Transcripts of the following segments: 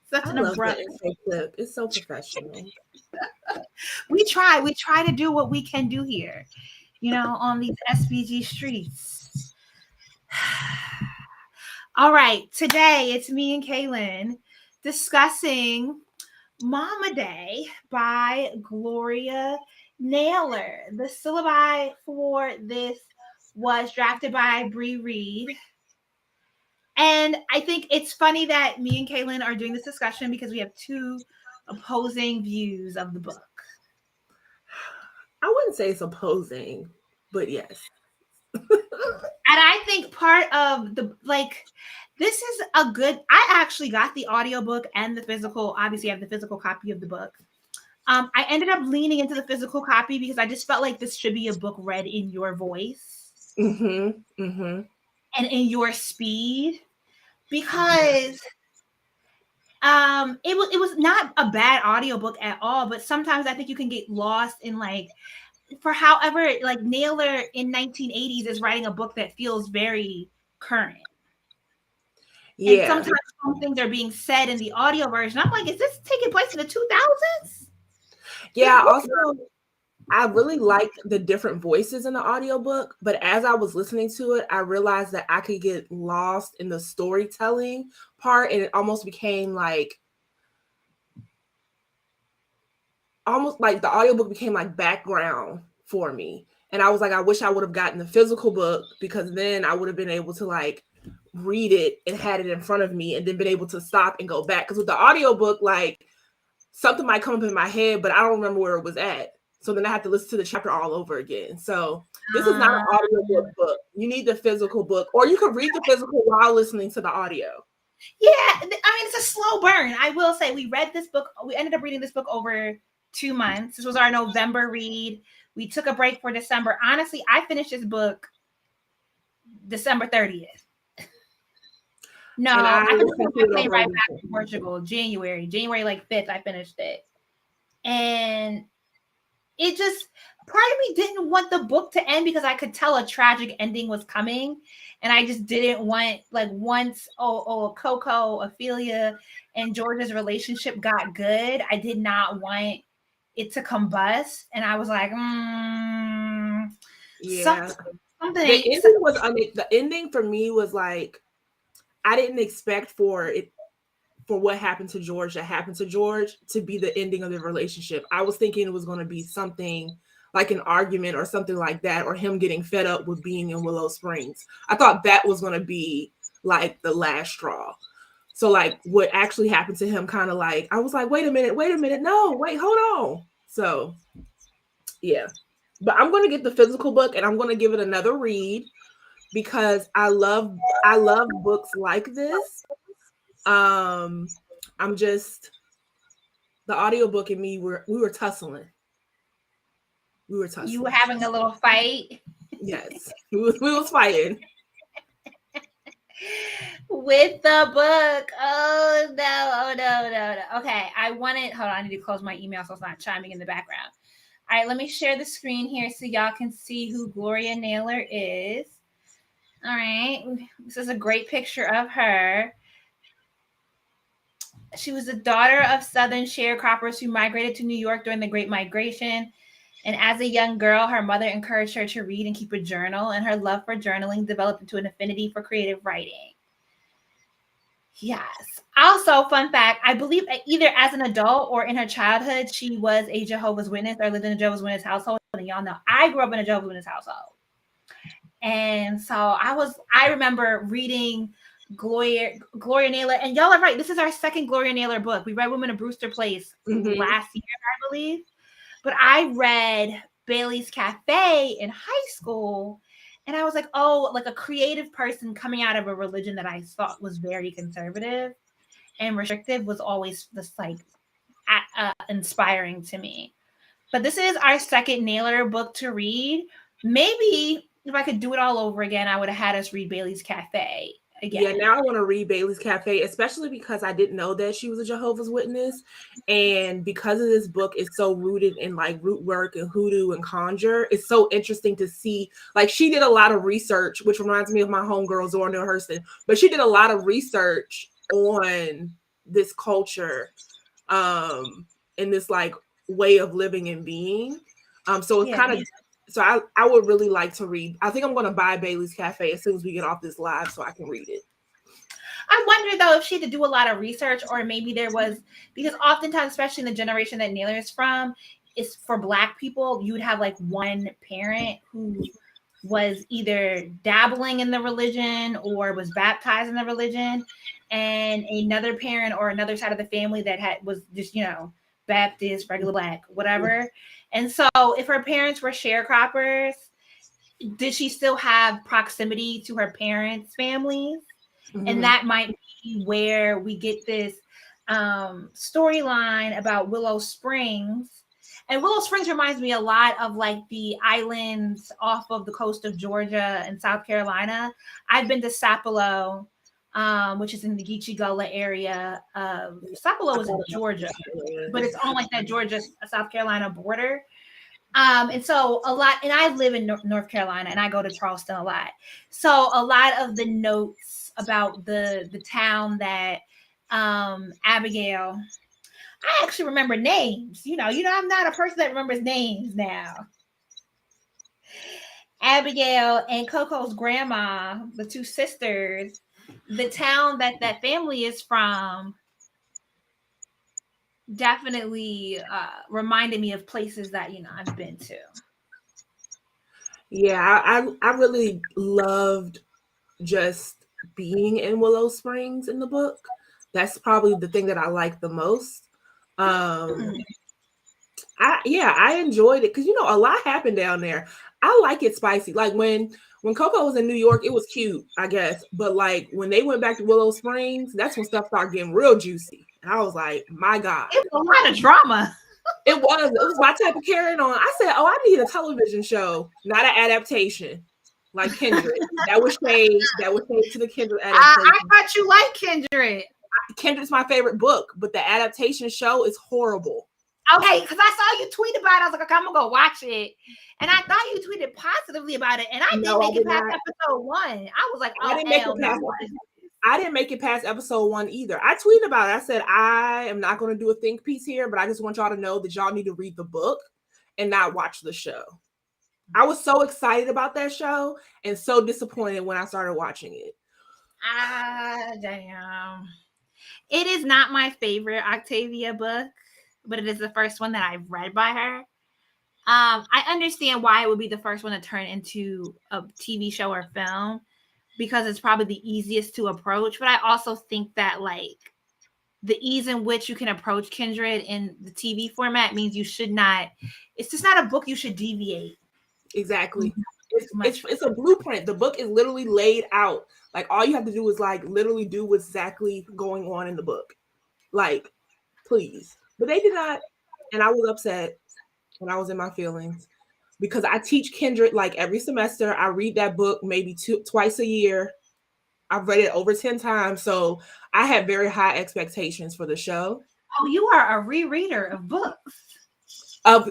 Such I an love the abrupt. intro clip. It's so professional. We try to do what we can do here, on these SBG streets. All right, today it's me and Ka'Lyn discussing Mama Day by Gloria Naylor. The syllabi for this was drafted by Bree Reed. And I think it's funny that me and Ka'Lyn are doing this discussion because we have two opposing views of the book. I wouldn't say it's opposing, but yes. And I think part of this is a good, I actually got the audiobook and the physical. Obviously, I have the physical copy of the book. I ended up leaning into the physical copy because I just felt like this should be a book read in your voice and in your speed. Because it was not a bad audiobook at all, but sometimes I think you can get lost in for however, Naylor in 1980s is writing a book that feels very current. And Yeah. sometimes some things are being said in the audio version. I'm like, is this taking place in the 2000s? Yeah, also I really liked the different voices in the audiobook, but as I was listening to it, I realized that I could get lost in the storytelling part, and it almost became almost like the audiobook became like background for me. And I was like, I wish I would have gotten the physical book, because then I would have been able to read it and had it in front of me and then been able to stop and go back. Because with the audiobook, something might come up in my head, but I don't remember where it was at. So then I have to listen to the chapter all over again. So this is not an audiobook book. You need the physical book, or you can read the physical while listening to the audio. Yeah, I mean, it's a slow burn. I will say we ended up reading this book over 2 months. This was our November read. We took a break for December. Honestly, I finished this book December 30th. No, I finished my plane right back to Portugal, January 5th, I finished it. And it just, part of me didn't want the book to end because I could tell a tragic ending was coming. And I just didn't want, once Coco, Ophelia, and George's relationship got good, I did not want it to combust. And I was like, yeah. Something. The ending for me was I didn't expect for what happened to George to be the ending of the relationship. I was thinking it was going to be something like an argument or something like that, or him getting fed up with being in Willow Springs. I thought that was going to be the last straw. So what actually happened to him, kind of I was like, wait a minute, no, wait, hold on. So yeah, but I'm going to get the physical book and I'm going to give it another read, because I love books like this. I'm just, the audiobook and me we were tussling. You were having a little fight. Yes, we was fighting with the book. Oh no. Okay, hold on, I need to close my email so it's not chiming in the background. All right, let me share the screen here so y'all can see who Gloria Naylor is. All right, this is a great picture of her. She was the daughter of Southern sharecroppers who migrated to New York during the Great Migration. And as a young girl, her mother encouraged her to read and keep a journal, and her love for journaling developed into an affinity for creative writing. Yes. Also, fun fact, I believe either as an adult or in her childhood, she was a Jehovah's Witness or lived in a Jehovah's Witness household. And y'all know, I grew up in a Jehovah's Witness household. And so I remember reading Gloria Naylor, and y'all are right. This is our second Gloria Naylor book. We read Women of Brewster Place last year, I believe. But I read Bailey's Cafe in high school, and I was like, oh, a creative person coming out of a religion that I thought was very conservative and restrictive was always this inspiring to me. But this is our second Naylor book to read. Maybe if I could do it all over again, I would have had us read Bailey's Cafe again. Yeah, now I want to read Bailey's Cafe, especially because I didn't know that she was a Jehovah's Witness. And because of this book is so rooted in root work and hoodoo and conjure, it's so interesting to see. She did a lot of research, which reminds me of my homegirl Zora Neale Hurston, but she did a lot of research on this culture, and this like way of living and being. So it's kind of, so I would really like to read. I think I'm going to buy Bailey's Cafe as soon as we get off this live so I can read it. I wonder though if she had to do a lot of research, or maybe there was, because oftentimes, especially in the generation that Naylor is from, is for Black people, you would have like one parent who was either dabbling in the religion or was baptized in the religion, and another parent or another side of the family that was just, Baptist, regular Black, whatever. And so if her parents were sharecroppers, did she still have proximity to her parents' families? Mm-hmm. And that might be where we get this storyline about Willow Springs. And Willow Springs reminds me a lot of like the islands off of the coast of Georgia and South Carolina. I've been to Sapelo, which is in the Geechee Gullah area. Sapelo is in Georgia, but it's on like that Georgia-South Carolina border. And so a lot, and I live in North Carolina and I go to Charleston a lot. So a lot of the notes about the town that Abigail, I actually remember names. I'm not a person that remembers names now. Abigail and Coco's grandma, the two sisters, the town that family is from, definitely reminded me of places that I've been to. Yeah, I really loved just being in Willow Springs in the book. That's probably the thing that I like the most. I enjoyed it because a lot happened down there. I like it spicy. Like when Coco was in New York, it was cute, I guess. But like when they went back to Willow Springs, that's when stuff started getting real juicy. And I was like, my God. It was a lot of drama. It was my type of carrying on. I said, I need a television show, not an adaptation. Like Kindred. That was shade to the Kindred adaptation. I thought you liked Kindred. Kindred's my favorite book, but the adaptation show is horrible. Okay, because I saw you tweet about it. I was like, okay, I'm going to go watch it. And I thought you tweeted positively about it. And I didn't make it past episode 1. I was like, oh, I didn't make it past episode 1 either. I tweeted about it. I said, I am not going to do a think piece here, but I just want y'all to know that y'all need to read the book and not watch the show. I was so excited about that show and so disappointed when I started watching it. Damn. It is not my favorite Octavia book, but it is the first one that I've read by her. I understand why it would be the first one to turn into a TV show or film, because it's probably the easiest to approach. But I also think that like the ease in which you can approach Kindred in the TV format means you should not. It's just not a book you should deviate. Exactly. It's a blueprint. The book is literally laid out. Like all you have to do is like literally do what's exactly going on in the book. Like, please. But they did not. And I was upset when I was in my feelings because I teach Kindred like every semester. I read that book maybe twice a year. I've read it over 10 times. So I had very high expectations for the show. Oh, you are a rereader of books. Of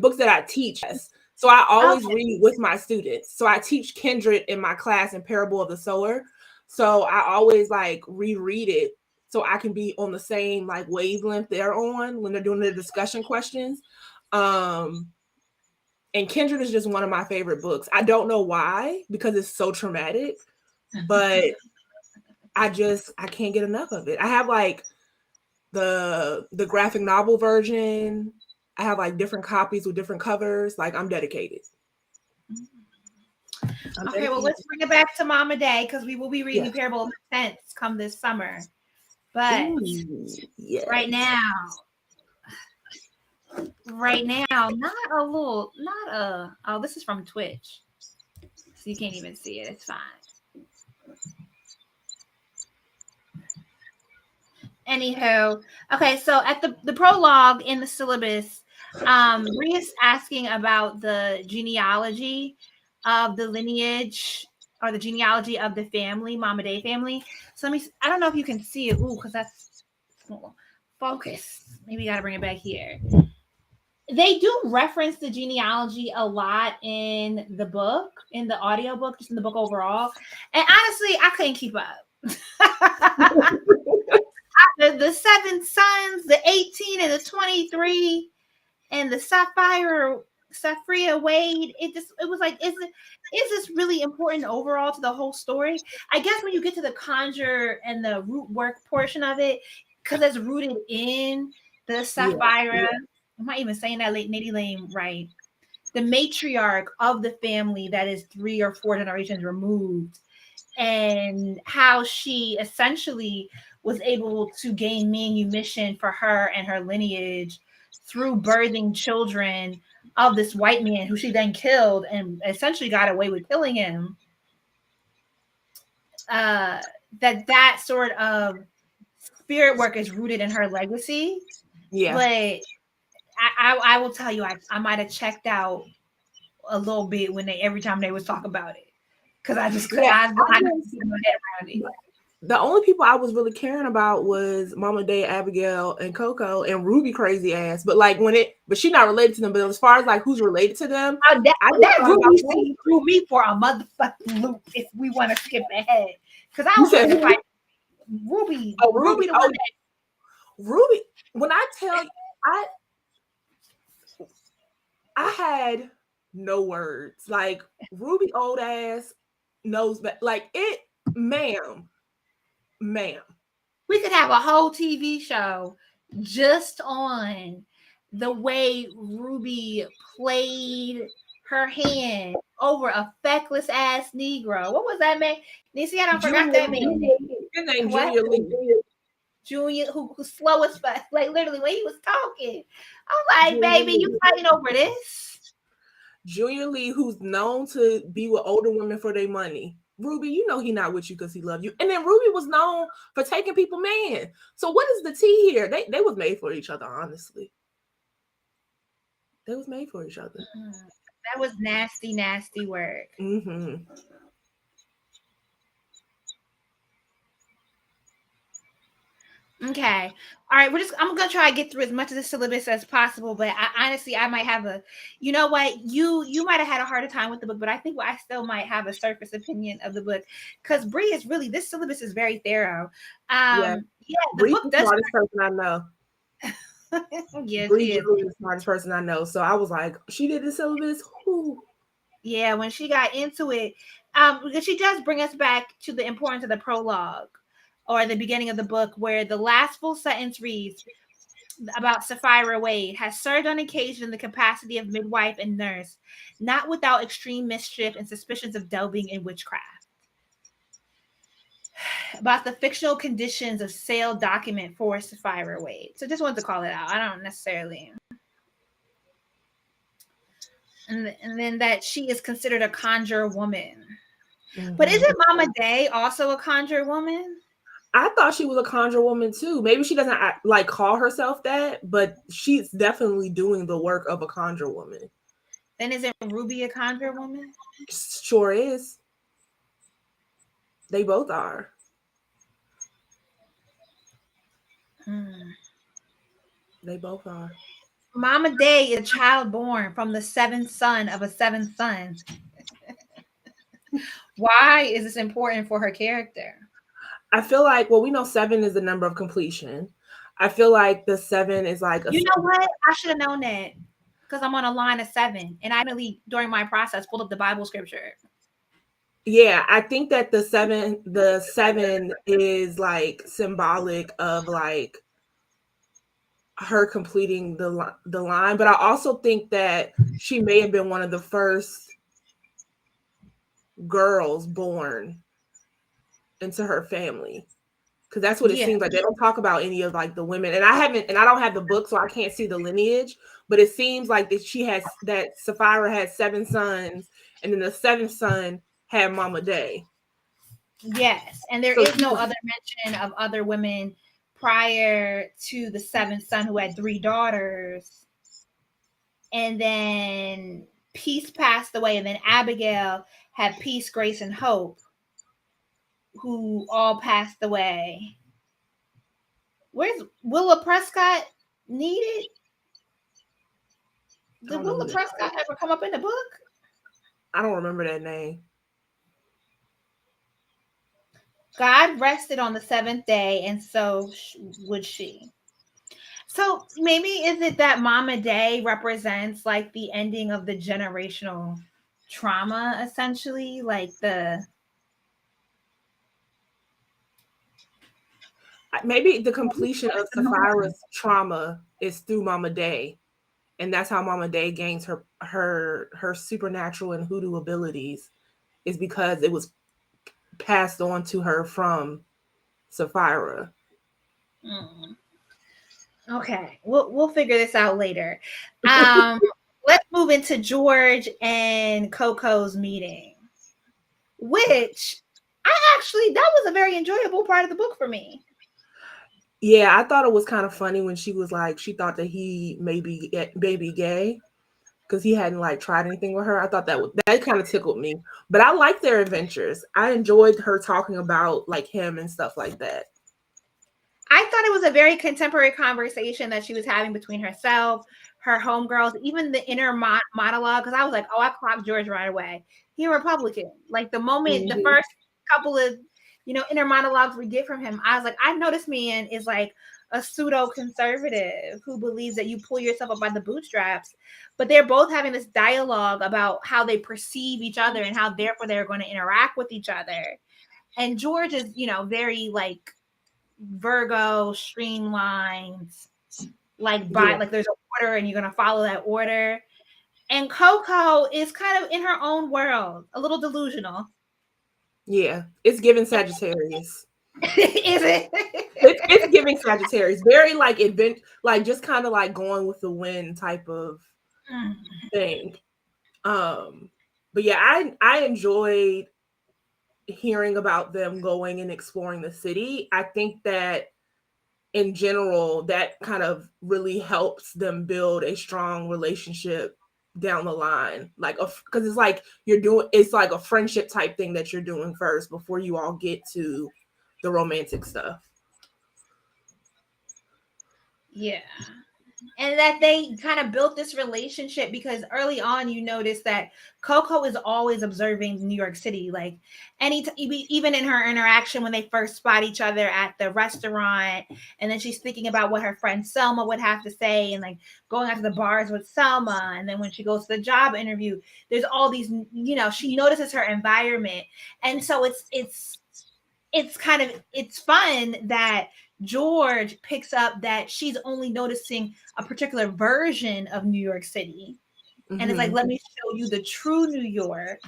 books that I teach. So I always read with my students. So I teach Kindred in my class in Parable of the Sower. So I always like reread it so I can be on the same like wavelength they're on when they're doing the discussion questions. And Kindred is just one of my favorite books. I don't know why, because it's so traumatic, but I can't get enough of it. I have like the graphic novel version. I have like different copies with different covers. Like I'm dedicated. Okay, well, let's bring it back to Mama Day because we will be reading Parable of the Sense come this summer. But right now, this is from Twitch. So you can't even see it. It's fine. Anywho, okay, so at the prologue in the syllabus, Rhea's asking about the genealogy of the lineage or the genealogy of the family, Mama Day family. So I don't know if you can see it. Ooh, because that's focus. Maybe you got to bring it back here. They do reference the genealogy a lot in the book, in the audiobook, just in the book overall. And honestly, I couldn't keep up. I the 7 sons, the 18 and the 23, and the Sapphira Wade. It was like, is this really important overall to the whole story? I guess when you get to the conjure and the root work portion of it, because it's rooted in the Sapphira. I'm not even saying that Nitty Lane right. The matriarch of the family that is 3 or 4 generations removed, and how she essentially was able to gain manumission for her and her lineage through birthing children of this white man who she then killed and essentially got away with killing him. That sort of spirit work is rooted in her legacy. Yeah. But I will tell you, I might have checked out a little bit when every time they was talk about it, because I just couldn't get my head around it. The only people I was really caring about was Mama Day, Abigail, and Coco, and Ruby crazy ass. But like but she's not related to them. But as far as like who's related to them, that Ruby scene threw me for a motherfucking loop. If we want to skip ahead, because I was like, Ruby, Ruby, the one that Ruby. When I tell you, I had no words. Like Ruby old ass knows that. Like it, ma'am. We could have a whole TV show just on the way Ruby played her hand over a feckless ass Negro. What was that man? Nisi, I don't forgot that man. His name Junior Lee. Junior, who's slow as fuck. Like literally when he was talking, I'm like, Junior baby, Lee. You fighting over this? Junior Lee, who's known to be with older women for their money. Ruby, you know he not with you because he loved you. And then Ruby was known for taking people man. So what is the tea here? They was made for each other, honestly. They was made for each other. That was nasty work. Mm-hmm. Okay. All right. I'm going to try to get through as much of the syllabus as possible, but I might have you know what? You might have had a harder time with the book, but I think I still might have a surface opinion of the book, because Bree is really, this syllabus is very thorough. The book does. The smartest person I know. Yeah, Bree is really the smartest person I know. So I was like, she did the syllabus. Whew. Yeah, when she got into it, because she does bring us back to the importance of the prologue, or the beginning of the book, where the last full sentence reads about Sapphira Wade has served on occasion in the capacity of midwife and nurse, not without extreme mischief and suspicions of delving in witchcraft. About the fictional conditions of sale document for Sapphira Wade. So just wanted to call it out. I don't necessarily. And then that she is considered a conjure woman. Mm-hmm. But isn't Mama Day also a conjure woman? I thought she was a conjure woman too. Maybe she doesn't like call herself that, but she's definitely doing the work of a conjure woman. Then isn't Ruby a conjure woman? Sure is. They both are. They both are. Mama Day is a child born from the 7th son of a 7th son. Why is this important for her character? I feel like, well, we know 7 is the number of completion. I feel like the 7 is like you know what? I should have known that, because I'm on a line of 7, and I really, during my process, pulled up the Bible scripture. Yeah, I think that the 7 is like symbolic of like her completing the line, but I also think that she may have been one of the first girls born into her family, because that's what it seems like. They don't talk about any of like the women, and I don't have the book, so I can't see the lineage, but it seems like that Sapphira had 7 sons, and then the 7th son had Mama Day. Yes, and there is no other mention of other women prior to the 7th son, who had 3 daughters, and then Peace passed away, and then Abigail had Peace, Grace, and Hope, who all passed away. Where's Willa Prescott needed? Did Willa Prescott ever come up in the book? I don't remember that name. God rested on the seventh day, and so would she. So maybe is it that Mama Day represents like the ending of the generational trauma, essentially, like the Maybe the completion of Sapphira's trauma is through Mama Day, and that's how Mama Day gains her supernatural and hoodoo abilities, is because it was passed on to her from Sapphira. Mm. Okay, we'll figure this out later. Um, let's move into George and Coco's meeting, which I actually that was a very enjoyable part of the book for me. Yeah, I thought it was kind of funny when she was like, she thought that he may be gay because he hadn't like tried anything with her. I thought that kind of tickled me. But I liked their adventures. I enjoyed her talking about like him and stuff like that. I thought it was a very contemporary conversation that she was having between herself, her homegirls, even the inner monologue. Because I was like, oh, I clocked George right away. He a Republican. Like the moment, the Mm-hmm. first couple of, inner monologues we get from him, I was like, I know this man is like a pseudo conservative who believes that you pull yourself up by the bootstraps. But they're both having this dialogue about how they perceive each other and how therefore they're going to interact with each other. And George is, very like Virgo, streamlined, Yeah. like there's an order and you're gonna follow that order. And Coco is kind of in her own world, a little delusional. Yeah. It's giving Sagittarius. Is it? It's giving Sagittarius. Very like like just kind of like going with the wind type of thing. Um, but yeah, I enjoyed hearing about them going and exploring the city. I think that in general, that kind of really helps them build a strong relationship down the line. Like, because it's like it's like a friendship type thing that you're doing first before you all get to the romantic stuff. Yeah. And that they kind of built this relationship because early on you notice that Coco is always observing New York City, like even in her interaction when they first spot each other at the restaurant, and then she's thinking about what her friend Selma would have to say, and like going out to the bars with Selma, and then when she goes to the job interview, there's all these, she notices her environment, and so it's kind of it's fun that George picks up that she's only noticing a particular version of New York City. And it's like, Mm-hmm. let me show you the true New York.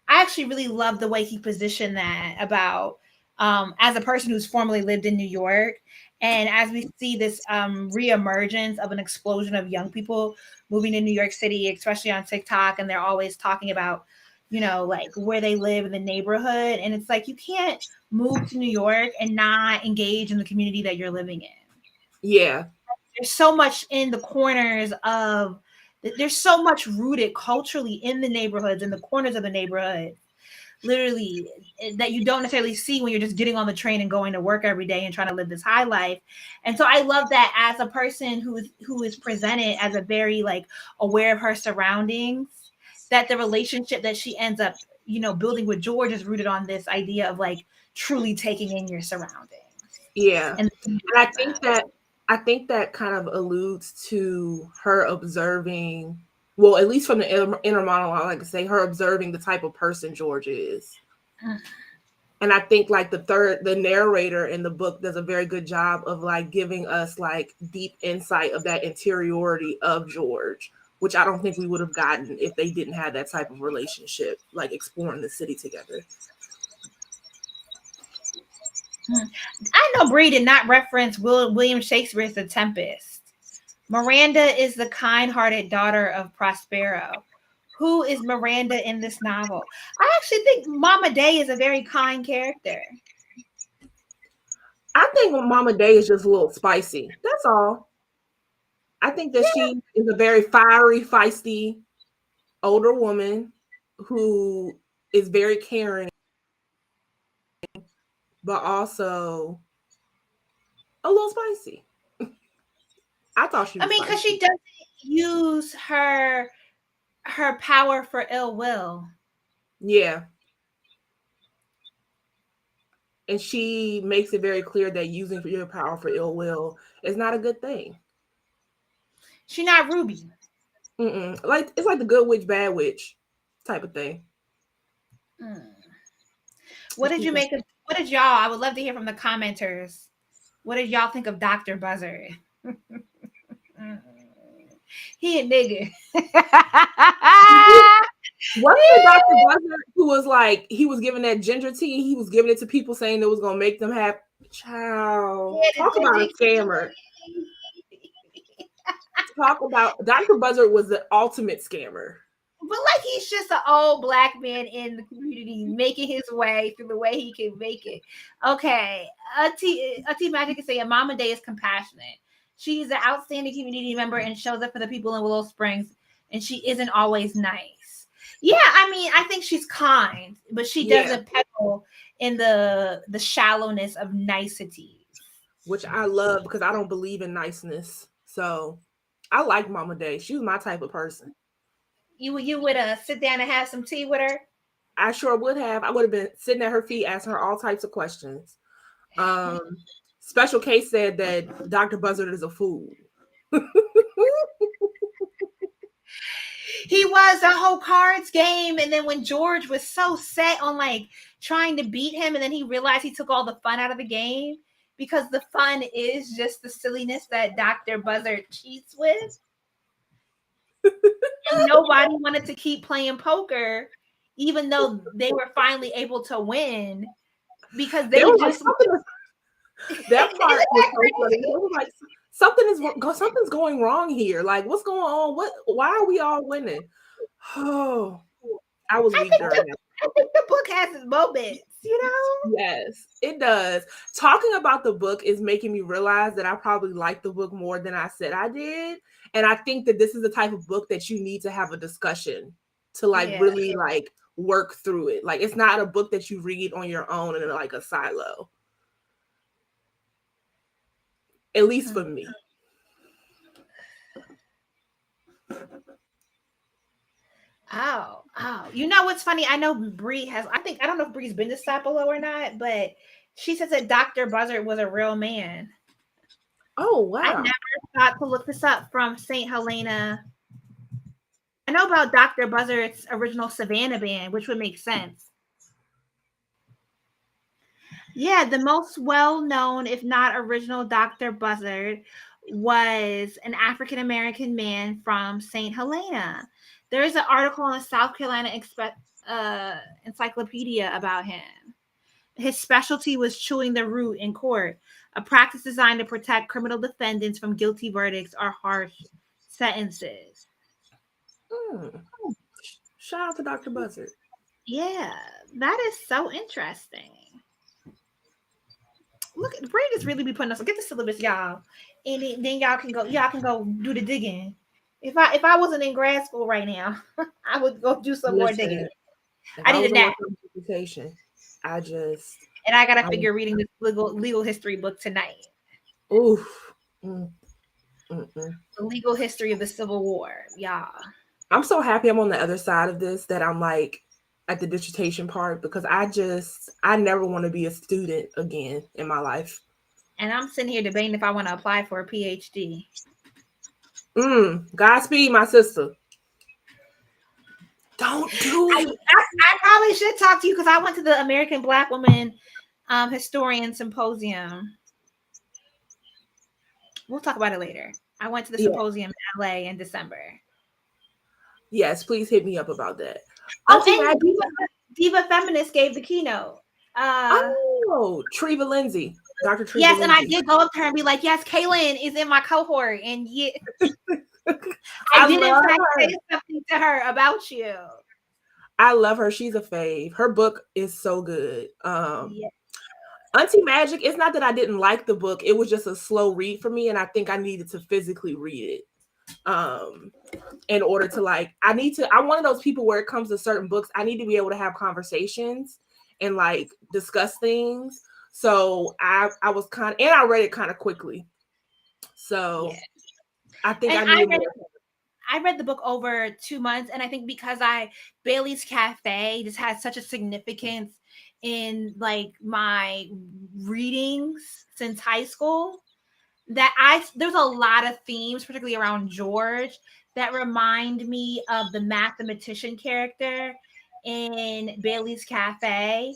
I actually really love the way he positioned that about as a person who's formerly lived in New York. And as we see this reemergence of an explosion of young people moving to New York City, especially on TikTok, and they're always talking about, like where they live in the neighborhood. And it's like, you can't move to New York and not engage in the community that you're living in. Yeah. There's so much in the corners of, there's so much rooted culturally in the neighborhoods, in the corners of the neighborhood, literally, that you don't necessarily see when you're just getting on the train and going to work every day and trying to live this high life. And so I love that as a person who is presented as a very like aware of her surroundings, that the relationship that she ends up, building with George is rooted on this idea of like truly taking in your surroundings. Yeah. And And I think that kind of alludes to her observing, well, at least from the inner monologue, like I say, her observing the type of person George is. And I think like the narrator in the book does a very good job of like giving us like deep insight of that interiority of George, which I don't think we would have gotten if they didn't have that type of relationship, like exploring the city together. I know Bree did not reference William Shakespeare's The Tempest. Miranda is the kind-hearted daughter of Prospero. Who is Miranda in this novel? I actually think Mama Day is a very kind character. I think Mama Day is just a little spicy. That's all. I think that she is a very fiery, feisty older woman who is very caring, but also a little spicy. I thought she I was mean, because she spicy. doesn't use her power for ill will. Yeah. And she makes it very clear that using your power for ill will is not a good thing. She not Ruby. Like it's like the good witch, bad witch type of thing. What did you make of? What did y'all? I would love to hear from the commenters. What did y'all think of Dr. Buzzard? He a nigga. Wasn't it Dr. Buzzard who was like, he was giving that ginger tea, he was giving it to people saying it was gonna make them happy? Child, Yeah, talk about a scammer. Talk about Dr. Buzzard was the ultimate scammer. But like he's just an old black man in the community making his way through the way he can make it. Okay, Auntie Magic is saying Mama Day is compassionate. She's an outstanding community member and shows up for the people in Willow Springs, and she isn't always nice. Yeah, I mean, I think she's kind, but she doesn't peddle in the shallowness of nicety, which I love because I don't believe in niceness. So I like Mama Day. She was my type of person. You would sit down and have some tea with her? I sure would have. I would have been sitting at her feet asking her all types of questions. Special Case said that Dr. Buzzard is a fool. He was a whole cards game, and then when George was so set on like trying to beat him, and then he realized he took all the fun out of the game because the fun is just the silliness that Dr. Buzzard cheats with. And nobody wanted to keep playing poker, even though they were finally able to win because they just that part was so funny. It was like something's going wrong here. Like, what's going on? Why are we all winning? Oh, I was weak during that. I think the book has its moments, you know? Yes, it does. Talking about the book is making me realize that I probably like the book more than I said I did. And I think that this is the type of book that you need to have a discussion to really like work through it. Like, it's not a book that you read on your own in like a silo. At least for me. Oh. You know what's funny? I know Bree has, I don't know if Bree's been to Sapelo or not, but she says that Dr. Buzzard was a real man. Oh, wow. I never thought to look this up from St. Helena. I know about Dr. Buzzard's original Savannah band, which would make sense. Yeah, the most well-known, if not original Dr. Buzzard was an African-American man from St. Helena. There is an article in the South Carolina encyclopedia about him. His specialty was chewing the root in court, a practice designed to protect criminal defendants from guilty verdicts or harsh sentences. Shout out to Dr. Buzzard. Yeah, that is so interesting. Look, Bree just really be putting us. Get the syllabus, y'all, and then y'all can go do the digging. If I wasn't in grad school right now, I would go do some more digging. I need a nap. And I gotta figure reading this legal history book tonight. Oof. The legal history of the Civil War, y'all. I'm so happy I'm on the other side of this, that I'm like at the dissertation part, because I never want to be a student again in my life. And I'm sitting here debating if I want to apply for a PhD. Godspeed, my sister. Don't do it. I probably should talk to you because I went to the American Black Woman Historian Symposium. We'll talk about it later. I went to the symposium in LA in December. Yes, please hit me up about that. And Diva Feminist gave the keynote. Treva Lindsay. Dr. Treva Yes, Lindsay. and I did go up to her and be like, yes, Ka'Lyn is in my cohort. And yeah, I did in fact say something to her about you. I love her. She's a fave. Her book is so good. Auntie Magic, it's not that I didn't like the book. It was just a slow read for me, and I think I needed to physically read it. In order to I'm one of those people where it comes to certain books, I need to be able to have conversations and like discuss things. So I was and I read it kind of quickly. So I think I read the book over 2 months, and I think because Bailey's Cafe just had such a significance in like my readings since high school that there's a lot of themes, particularly around George, that remind me of the mathematician character in Bailey's Cafe.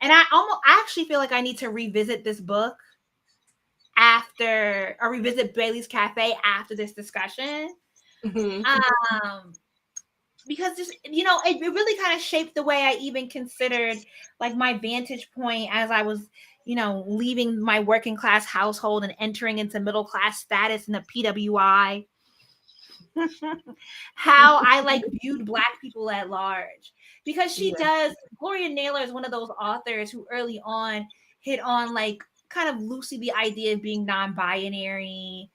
And I actually feel like I need to revisit this book after, or revisit Bailey's Cafe after this discussion. Um, because just, you know, it really kind of shaped the way I even considered like my vantage point as I was, you know, leaving my working class household and entering into middle class status in the PWI. How I like viewed Black people at large, because she does. Gloria Naylor is one of those authors who early on hit on like kind of loosely the idea of being non-binary,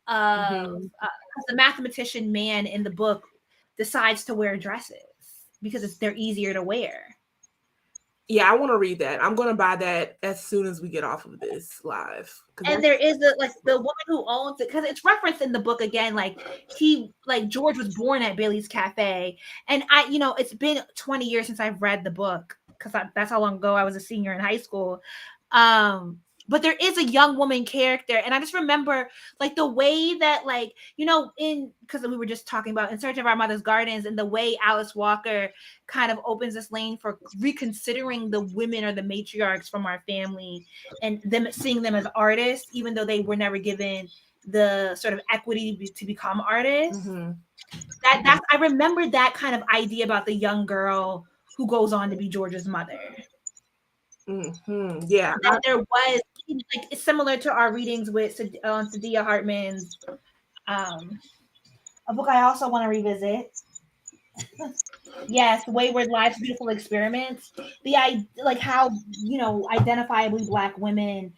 of the mathematician man in the book decides to wear dresses because they're easier to wear. Yeah, I want to read that. I'm going to buy that as soon as we get off of this live. And there is the woman who owns it, because it's referenced in the book again. Like George was born at Bailey's Cafe, and you know, it's been 20 years since I've read the book because that's how long ago I was a senior in high school. But there is a young woman character, and I just remember like the way that, like, you know, because we were just talking about In Search of Our Mother's Gardens, and the way Alice Walker kind of opens this lane for reconsidering the women or the matriarchs from our family and them seeing them as artists, even though they were never given the sort of equity to become artists. I remember that kind of idea about the young girl who goes on to be George's mother. Yeah, that there was, like, it's similar to our readings with Sadia Hartman's a book I also want to revisit. Yes, Wayward Lives, Beautiful Experiments. Like how, you know, identifiably Black women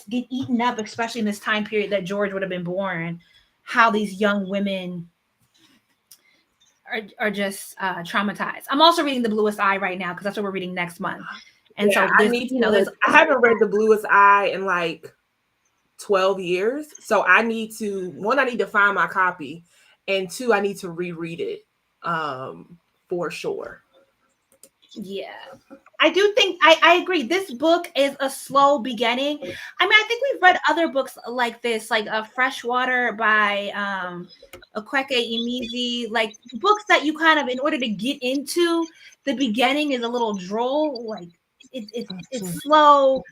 get eaten up, especially in this time period that George would have been born. How these young women are just traumatized. I'm also reading The Bluest Eye right now because that's what we're reading next month. And yeah, so there's, I haven't read The Bluest Eye in like 12 years. So I need to find my copy, and two, I need to reread it for sure. Yeah. I do think I agree. This book is a slow beginning. I mean, I think we've read other books like this, like Freshwater by Okweke Imizi, like books that you kind of, in order to get into the beginning, is a little droll. Like it's slow.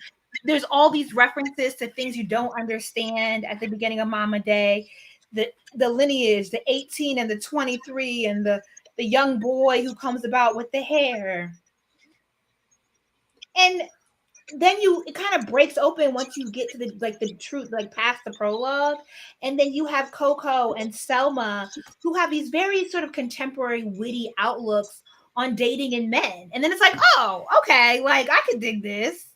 There's all these references to things you don't understand at the beginning of Mama Day. The lineage, the 18 and the 23, and the young boy who comes about with the hair. And then it kind of breaks open once you get to the truth, like past the prologue. And then you have Coco and Selma, who have these very sort of contemporary witty outlooks on dating and men. And then it's like, oh, okay, like I could dig this.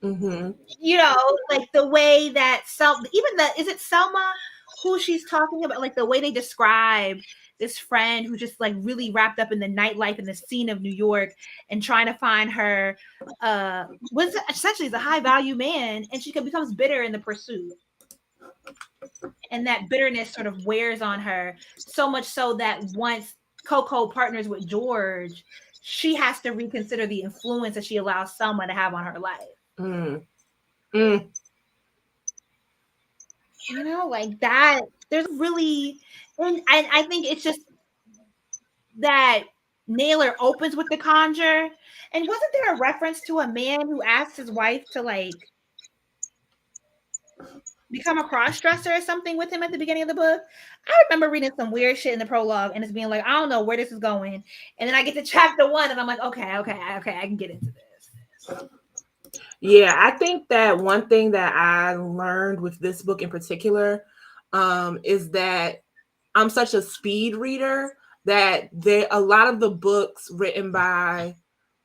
You know, like the way that is it Selma who she's talking about, like the way they describe this friend who's just like really wrapped up in the nightlife and the scene of New York and trying to find her was essentially the high value man, and she becomes bitter in the pursuit, and that bitterness sort of wears on her so much so that once Coco partners with George, she has to reconsider the influence that she allows Selma to have on her life. You know, like that. There's really, and I think it's just that Naylor opens with The Conjure. And wasn't there a reference to a man who asked his wife to like become a cross-dresser or something with him at the beginning of the book? I remember reading some weird shit in the prologue and it's being like, I don't know where this is going. And then I get to chapter 1 and I'm like, okay, I can get into this. Yeah, I think that one thing that I learned with this book in particular is that I'm such a speed reader that a lot of the books written by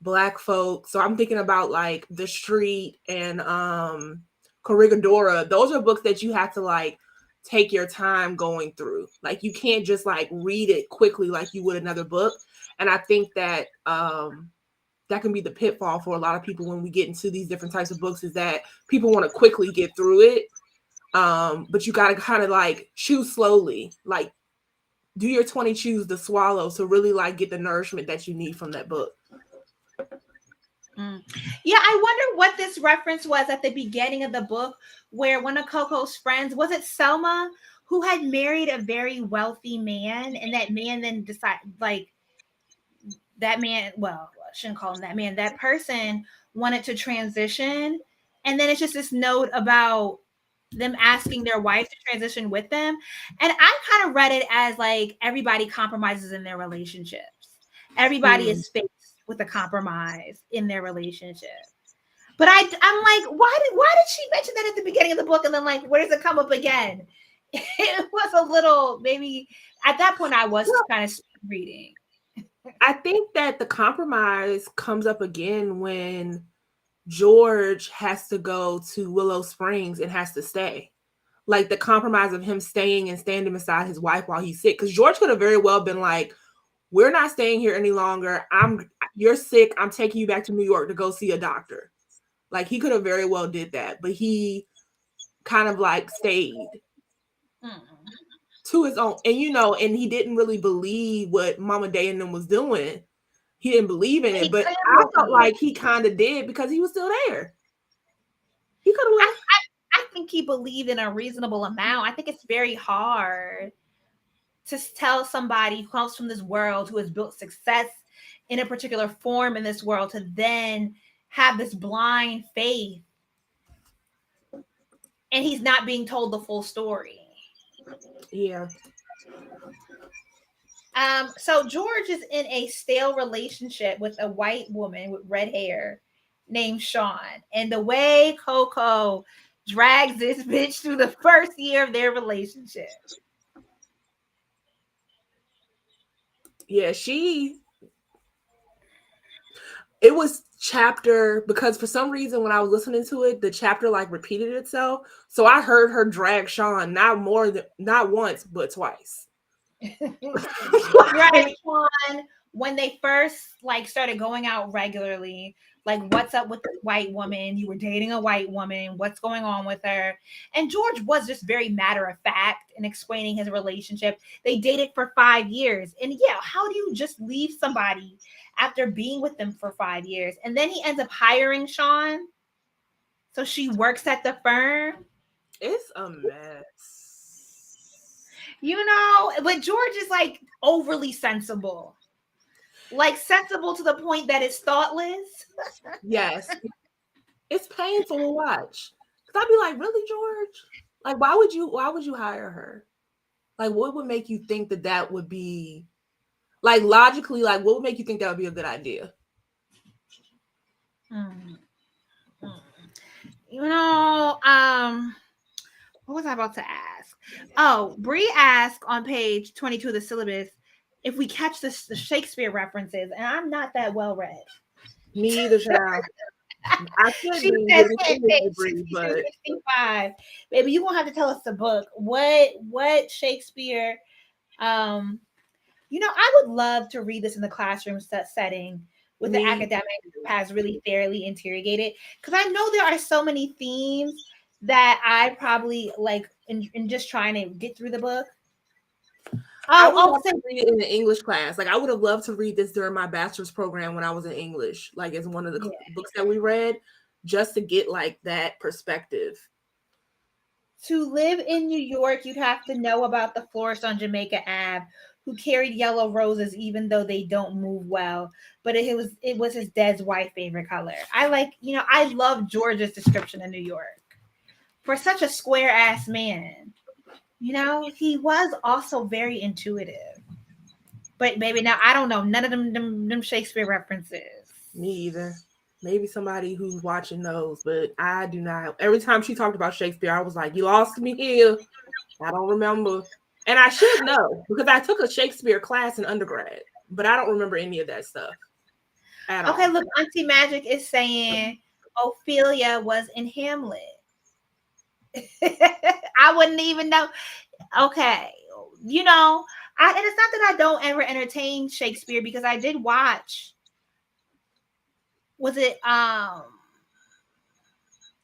Black folks, so I'm thinking about like The Street and Corregidora, those are books that you have to like take your time going through. Like you can't just like read it quickly like you would another book. And I think that that can be the pitfall for a lot of people when we get into these different types of books, is that people want to quickly get through it. But you got to kind of like chew slowly, like do your 20 chews to swallow to really like get the nourishment that you need from that book. Mm. Yeah, I wonder what this reference was at the beginning of the book, where one of Coco's friends, was it Selma, who had married a very wealthy man, and that man then decided, like, that man, well, I shouldn't call him that man, that person wanted to transition. And then it's just this note about them asking their wife to transition with them. And I kind of read it as like everybody compromises in their relationships. Everybody Mm. is faced with a compromise in their relationship. But I'm like, why did she mention that at the beginning of the book? And then like, where does it come up again? It was a little, maybe at that point I was kind of reading. I think that the compromise comes up again when George has to go to Willow Springs and has to stay. Like the compromise of him staying and standing beside his wife while he's sick. Because George could have very well been like, we're not staying here any longer. You're sick. I'm taking you back to New York to go see a doctor. Like he could have very well did that, but he kind of like stayed to his own. And and he didn't really believe what Mama Day and them was doing. He didn't believe in it, but I felt like he kind of did because he was still there. He could have left. I think he believed in a reasonable amount. I think it's very hard to tell somebody who comes from this world, who has built success in a particular form in this world, to then have this blind faith, and he's not being told the full story. Yeah. So George is in a stale relationship with a white woman with red hair named Sean. And the way Coco drags this bitch through the first year of their relationship. Yeah, it was chapter, because for some reason when I was listening to it, the chapter like repeated itself. So I heard her drag Sean not once, but twice. Right, Sean, when they first like started going out regularly, like, what's up with the white woman? You were dating a white woman. What's going on with her? And George was just very matter of fact in explaining his relationship. They dated for 5 years. And yeah, how do you just leave somebody after being with them for 5 years? And then he ends up hiring Sean. So she works at the firm. It's a mess. But George is like overly sensible. Like sensible to the point that it's thoughtless. Yes. It's painful to watch. Cause I'd be like, really, George? Like, why would you hire her? Like, what would make you think that would be, like, logically, like, what would make you think that would be a good idea? What was I about to ask? Oh, Bree asked on page 22 of the syllabus if we catch the Shakespeare references, and I'm not that well read. Me either, child. I should She be says page 65. Baby, you're gonna have to tell us the book. What Shakespeare? I would love to read this in the classroom setting with the academic who has really fairly interrogated, because I know there are so many themes that I probably like in just trying to get through the book. I would love to read it in the English class. Like I would have loved to read this during my bachelor's program when I was in English, like as one of the books that we read, just to get like that perspective. To live in New York, you'd have to know about the florist on Jamaica Ave who carried yellow roses even though they don't move well. But it was his dad's wife's favorite color. I love George's description of New York. For such a square ass man, he was also very intuitive. But maybe now I don't know none of them Shakespeare references. Me either. Maybe somebody who's watching knows, but I do not. Every time she talked about Shakespeare, I was like, "You lost me here." I don't remember, and I should know because I took a Shakespeare class in undergrad, but I don't remember any of that stuff at all. Okay, look, Auntie Magic is saying Ophelia was in Hamlet. I wouldn't even know. Okay, and it's not that I don't ever entertain Shakespeare, because I did watch. Was it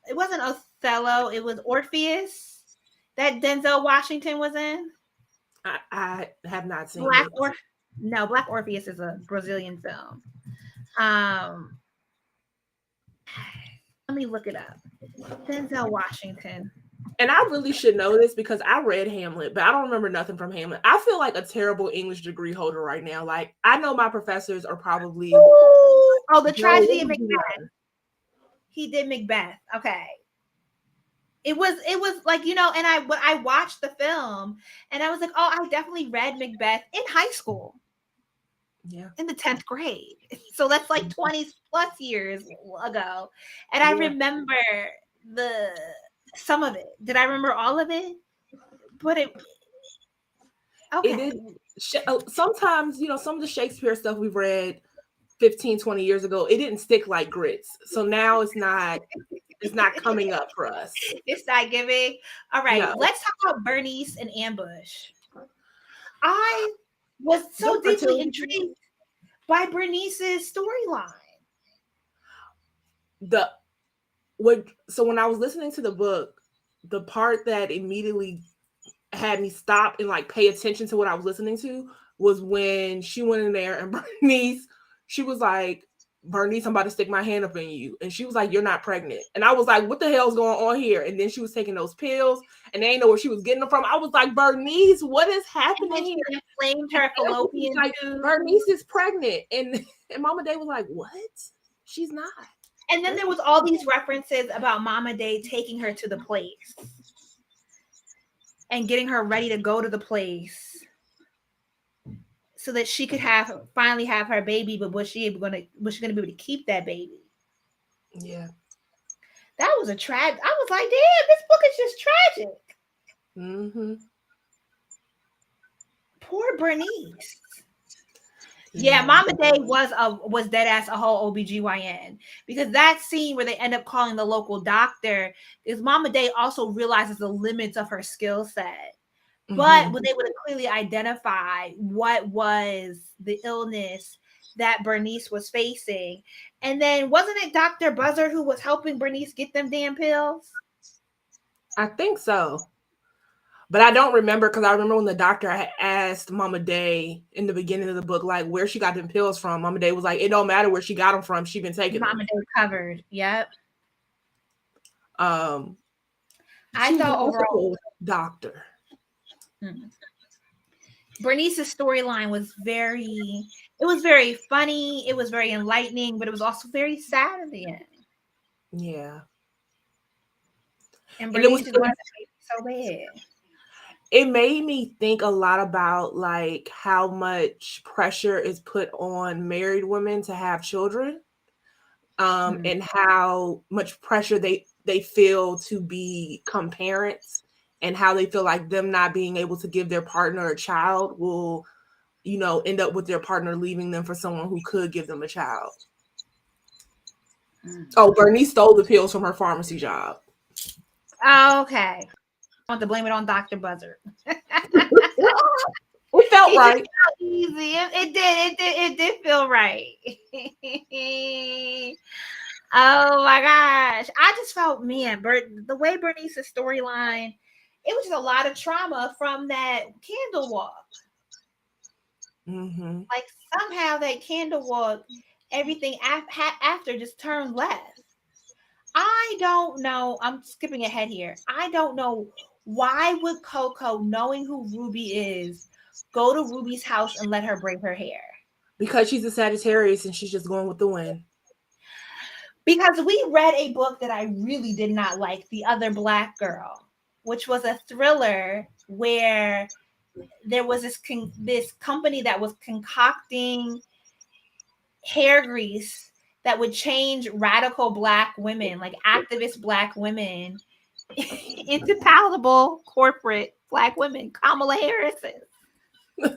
it wasn't Othello, it was Orpheus that Denzel Washington was in. I have not seen Black Orpheus is a Brazilian film. Let me look it up. Denzel Washington. And I really should know this because I read Hamlet, but I don't remember nothing from Hamlet. I feel like a terrible English degree holder right now. Like, I know my professors are probably. Ooh. Oh, the Joe, tragedy what of did you Macbeth. learn? He did Macbeth. Okay. It was like, and I watched the film and I was like, oh, I definitely read Macbeth in high school. Yeah. In the 10th grade. So that's like 20 plus years ago. And I remember the some of it. Did I remember all of it? But it It did. Sometimes, some of the Shakespeare stuff we've read 15, 20 years ago, it didn't stick like grits. So now it's not coming up for us. It's not giving. All right, No. let's talk about Bernice and Ambush. I was so deeply intrigued by Bernice's storyline. So when I was listening to the book, the part that immediately had me stop and like pay attention to what I was listening to was when she went in there and Bernice, she was like, Bernice, I'm about to stick my hand up in you. And she was like, you're not pregnant. And I was like, what the hell's going on here? And then she was taking those pills and they didn't know where she was getting them from. I was like, Bernice, what is happening here? She inflamed her fallopian tube. Bernice is pregnant. And Mama Day was like, what? She's not. And then there was all these references about Mama Day taking her to the place and getting her ready to go to the place so that she could finally have her baby. But was she gonna be able to keep that baby? Yeah, that was a tragedy. I was like, damn, this book is just tragic. Mm-hmm. Poor Bernice. Yeah, Mama Day was dead ass a whole OBGYN, because that scene where they end up calling the local doctor is Mama Day also realizes the limits of her skill set, but was able to clearly identify what was the illness that Bernice was facing. And then wasn't it Dr. Buzzard who was helping Bernice get them damn pills? I think so. But I don't remember, because I remember when the doctor had asked Mama Day in the beginning of the book, like, where she got them pills from. Mama Day was like, it don't matter where she got them from. She been taking them. Mama Day covered. Yep. I thought overall doctor. Bernice's storyline was very funny. It was very enlightening, but it was also very sad in the end. Yeah. And Bernice just wanted to make it so bad. It made me think a lot about like how much pressure is put on married women to have children, and how much pressure they feel to become parents, and how they feel like them not being able to give their partner a child will, end up with their partner leaving them for someone who could give them a child. Oh, Bernice stole the pills from her pharmacy job. Okay. I want to blame it on Dr. Buzzard. It felt right. It felt easy. It did feel right. Oh my gosh. I just felt, man, the way Bernice's storyline, it was just a lot of trauma from that candle walk. Like somehow that candle walk, everything after just turned left. I don't know. I'm skipping ahead here. I don't know. Why would Coco, knowing who Ruby is, go to Ruby's house and let her braid her hair? Because she's a Sagittarius and she's just going with the wind. Because we read a book that I really did not like, The Other Black Girl, which was a thriller where there was this company that was concocting hair grease that would change radical Black women, like activist Black women, into palatable corporate Black women, Kamala Harris's. And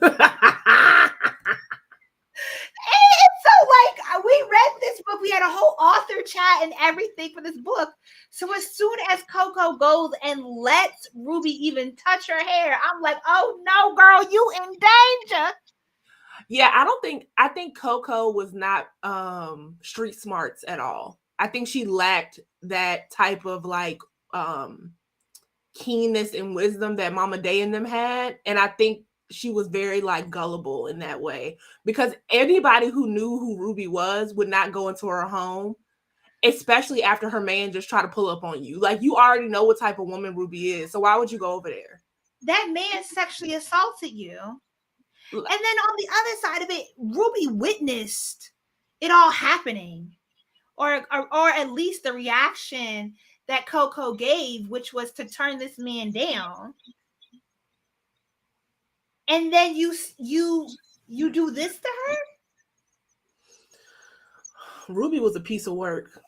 so, like, we read this book, we had a whole author chat and everything for this book. So as soon as Coco goes and lets Ruby even touch her hair, I'm like, oh no, girl, you in danger. Yeah, I think Coco was not street smarts at all. I think she lacked that type of like keenness and wisdom that Mama Day and them had. And I think she was very like gullible in that way, because anybody who knew who Ruby was would not go into her home especially after her man just tried to pull up on you. Like, you already know what type of woman Ruby is, so why would you go over there? That man sexually assaulted you. And then on the other side of it, Ruby witnessed it all happening. Or at least the reaction that Coco gave, which was to turn this man down. And then you do this to her? Ruby was a piece of work.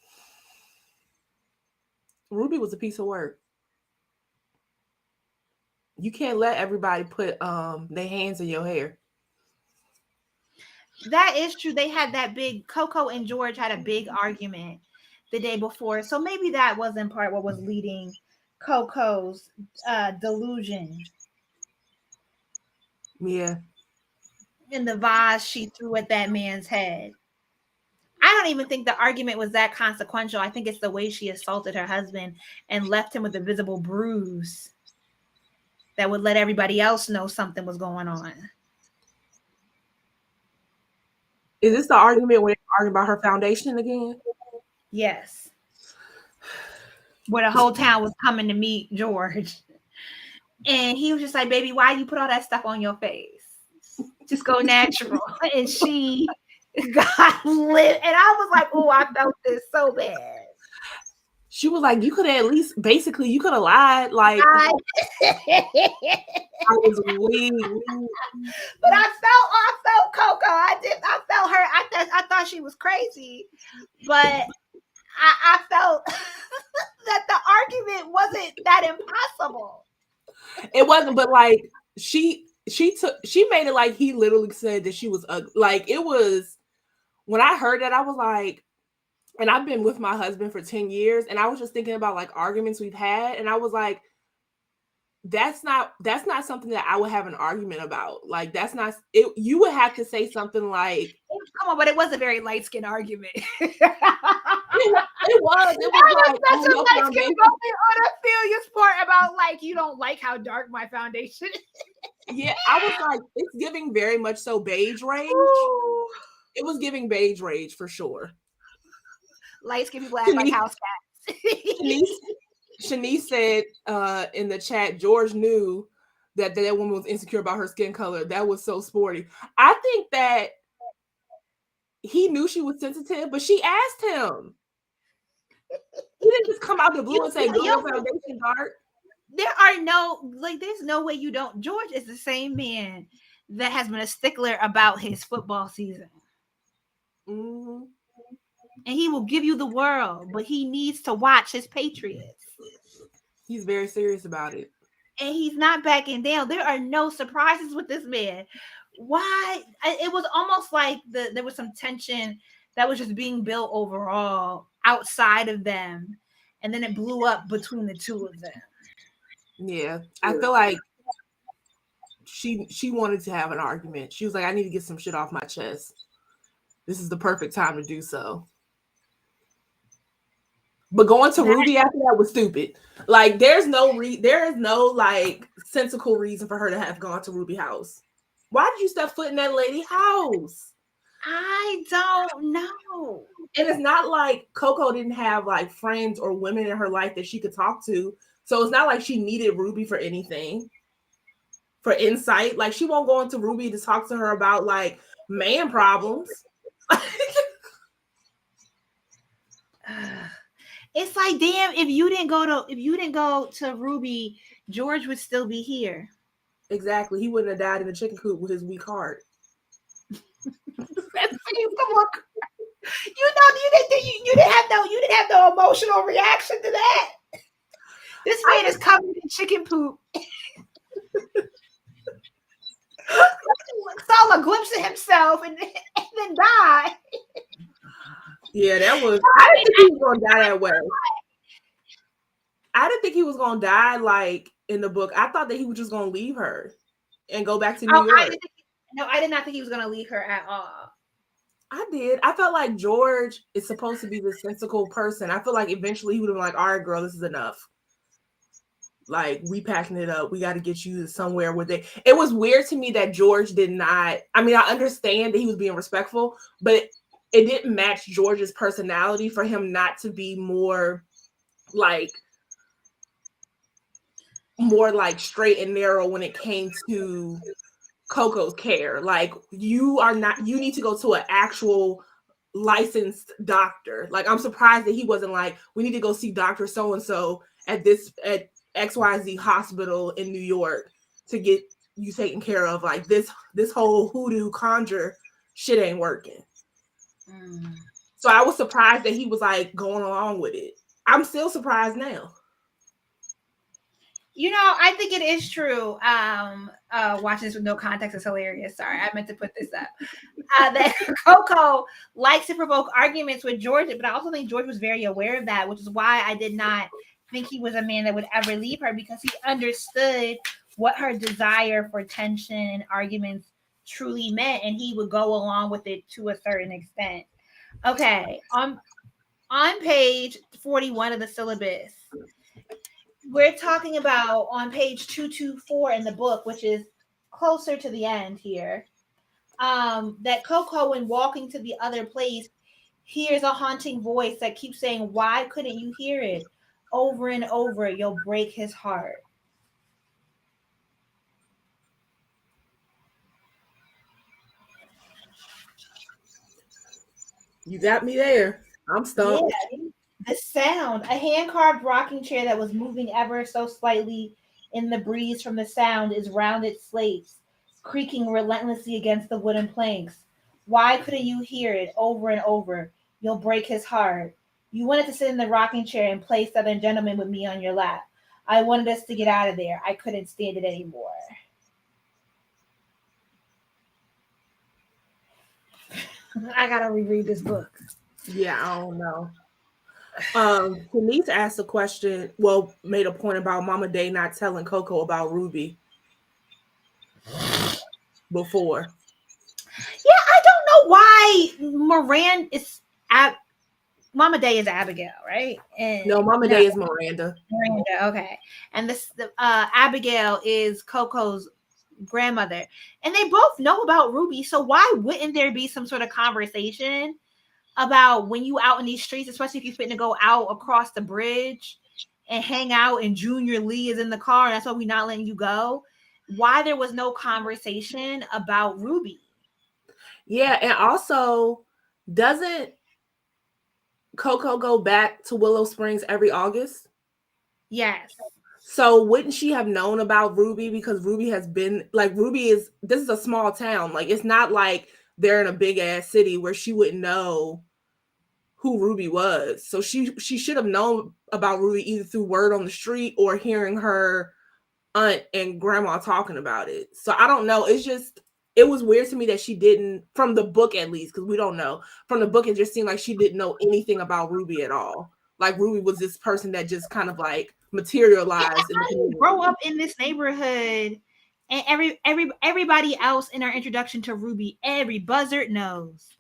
Ruby was a piece of work. You can't let everybody put their hands in your hair. That is true. They had that big, Coco and George had a big argument the day before. So maybe that was in part what was leading Coco's delusion. Yeah. In the vase she threw at that man's head. I don't even think the argument was that consequential. I think it's the way she assaulted her husband and left him with a visible bruise that would let everybody else know something was going on. Is this the argument where they're arguing about her foundation again? Yes. Where the whole town was coming to meet George. And he was just like, baby, why you put all that stuff on your face? Just go natural. And she got lit. And I was like, oh, I felt this so bad. She was like, you could have at least, basically, you could have lied. Like, I was weak. But I felt Coco. I felt her. I thought she was crazy. But I felt that the argument wasn't that impossible. It wasn't, but like, she made it like he literally said that she was ugly. Like, it was, when I heard that, I was like, and I've been with my husband for 10 years, and I was just thinking about like arguments we've had, and I was like, that's not something that I would have an argument about. Like, that's not it. You would have to say something like, come on, but it was a very light-skinned argument. it was like, such a light-skinned moment on Ophelia's part about like, you don't like how dark my foundation is. Yeah, I was like, it's giving very much so beige rage. Ooh. It was giving beige rage for sure. Light-skinned people act like house cats. Shanice said in the chat, George knew that woman was insecure about her skin color. That was so sporty. I think that he knew she was sensitive, but she asked him. He didn't just come out the blue and say, "Girl, your foundation dark." There's no way you don't. George is the same man that has been a stickler about his football season. Mm-hmm. And he will give you the world, but he needs to watch his Patriots. He's very serious about it. And he's not backing down. There are no surprises with this man. Why? It was almost like there was some tension that was just being built overall outside of them. And then it blew up between the two of them. Yeah. I feel like she wanted to have an argument. She was like, I need to get some shit off my chest. This is the perfect time to do so. But going to Ruby after that was stupid. Like, there is no like sensical reason for her to have gone to Ruby house. Why did you step foot in that lady house? I don't know. And it's not like Coco didn't have like friends or women in her life that she could talk to. So it's not like she needed Ruby for anything, for insight. Like, she won't go into Ruby to talk to her about like man problems. It's like, damn, if you didn't go to Ruby, George would still be here. Exactly. He wouldn't have died in the chicken coop with his weak heart. You didn't have no emotional reaction to that. This man is covered in chicken poop. Saw a glimpse of himself and then died. Yeah, that was. I didn't think he was gonna die that way. I didn't think he was gonna die like in the book. I thought that he was just gonna leave her and go back to New York. I did not think he was gonna leave her at all. I did. I felt like George is supposed to be the sensible person. I feel like eventually he would have been like, all right, girl, this is enough. Like, we packing it up. We got to get you somewhere with it. It was weird to me that George did not. I mean, I understand that he was being respectful, but it didn't match George's personality for him not to be more like straight and narrow when it came to Coco's care. Like, you need to go to an actual licensed doctor. Like, I'm surprised that he wasn't like, we need to go see Dr. So-and-so at XYZ hospital in New York to get you taken care of. Like, this whole hoodoo conjure shit ain't working. So I was surprised that he was like going along with it. I'm still surprised now. You know, I think it is true. Watching this with no context is hilarious. Sorry, I meant to put this up. That Coco likes to provoke arguments with George, but I also think George was very aware of that, which is why I did not think he was a man that would ever leave her, because he understood what her desire for tension and arguments truly meant, and he would go along with it to a certain extent. Okay, on page 41 of the syllabus, we're talking about on page 224 in the book, which is closer to the end here, that Coco, when walking to the other place, hears a haunting voice that keeps saying, "Why couldn't you hear it?" Over and over. You'll break his heart. You got me there. I'm stumped. Yeah. The sound, a hand-carved rocking chair that was moving ever so slightly in the breeze from the sound, is rounded slates, creaking relentlessly against the wooden planks. Why couldn't you hear it? Over and over. You'll break his heart. You wanted to sit in the rocking chair and play Southern Gentleman with me on your lap. I wanted us to get out of there. I couldn't stand it anymore. I gotta reread this book. Yeah, I don't know. Denise asked a question, made a point about Mama Day not telling Coco about Ruby before. Yeah, I don't know why Moran is Mama Day is Abigail, right? And no, Mama Day is Miranda. Miranda, okay. And Abigail is Coco's grandmother. And they both know about Ruby, so why wouldn't there be some sort of conversation about when you out in these streets, especially if you're fitting to go out across the bridge and hang out and Junior Lee is in the car and that's why we're not letting you go? Why there was no conversation about Ruby? Yeah, and also, doesn't Coco go back to Willow Springs every August? Yes. So wouldn't she have known about Ruby, because Ruby has been like, this is a small town. Like, it's not like they're in a big ass city where she wouldn't know who Ruby was. So she should have known about Ruby either through word on the street or hearing her aunt and grandma talking about it. So I don't know. It was weird to me that she didn't, from the book at least, because we don't know. From the book, it just seemed like she didn't know anything about Ruby at all. Like, Ruby was this person that just kind of like materialized. Yeah, grow up in this neighborhood, and everybody else in our introduction to Ruby, every buzzard knows.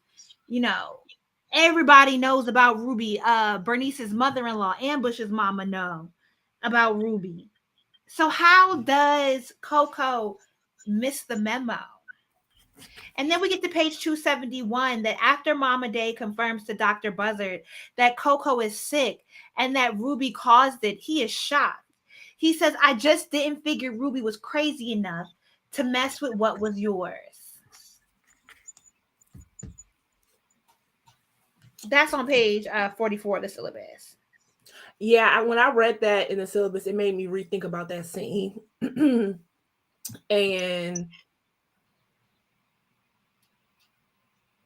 You know, everybody knows about Ruby. Bernice's mother-in-law, Ambush's mama, know about Ruby. So how does Coco miss the memo? And then we get to page 271, that after Mama Day confirms to Dr. Buzzard that Coco is sick and that Ruby caused it, he is shocked. He says, "I just didn't figure Ruby was crazy enough to mess with what was yours." That's on page 44 of the syllabus. Yeah, when I read that in the syllabus, it made me rethink about that scene. And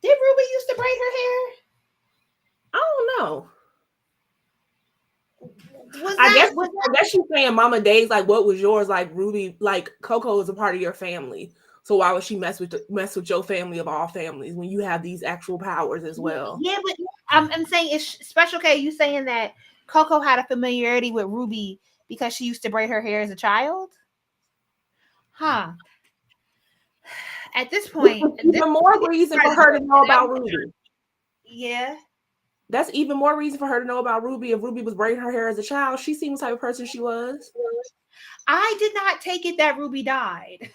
did Ruby used to braid her hair? I don't know. I guess she's saying Mama Day's like, what was yours? Like, Ruby, like Coco is a part of your family. So why would she mess with your family of all families when you have these actual powers as well? Yeah, but I'm saying it's Special K. You saying that Coco had a familiarity with Ruby because she used to braid her hair as a child? Huh. At this point, even more reason for her to know about Ruby. Yeah. That's even more reason for her to know about Ruby. If Ruby was braiding her hair as a child, she seemed the type of person she was. I did not take it that Ruby died.